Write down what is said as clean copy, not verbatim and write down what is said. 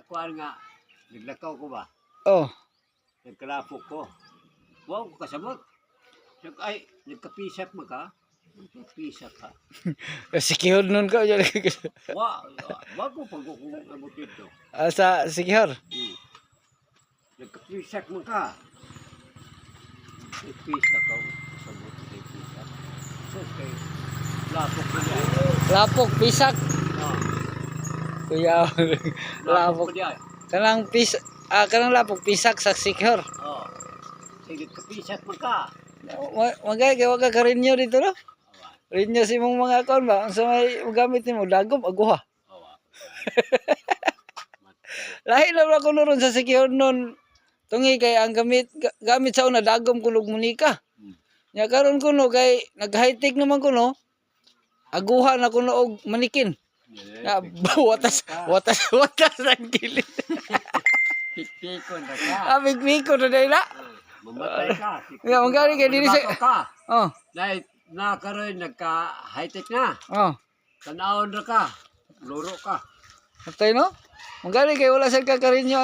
kuan nga naglakaw ko ba? Oh. Nagkalapok ko. Wow, ko kasabot. Ay, nagkapisak mo ka? Nagkapisak ka. Sikihor nun ka. Wow, wag ko pag abot dito. Sa sikihor. Nagkapisak mo ka. Nagpisak ka. Kasabot ko nagpisak. So, kay lapok ko diyan. Lapok, pisak. Kuya, Lapok lapok. ko diyan. Kanang lapok, pisak sa sikihor. Sige, kapisak mo ka. Magay, kaya wag ka karinyo dito, no? Rinyo si mong mga kon ba? Sa may gamit nimo dagom, aguha. Lahi na ba kuno ron sa sikihor nun? Tungi kay ang gamit sa una dagom kulog munika. Nya karon kuno kay nag-high-tech naman kuno. Aguha na kuno og manikin. Na watas ang kilid. Pikpikon na ka. Bigmiko na dai na. Mamatay ka. Ya, mangari kay diri sa Oh. Dahil nakaroon nagka-high-tech na. Oh. Tanawon na ka. Luro ka. Patay no? Mangari kay wala sa kakarinyo.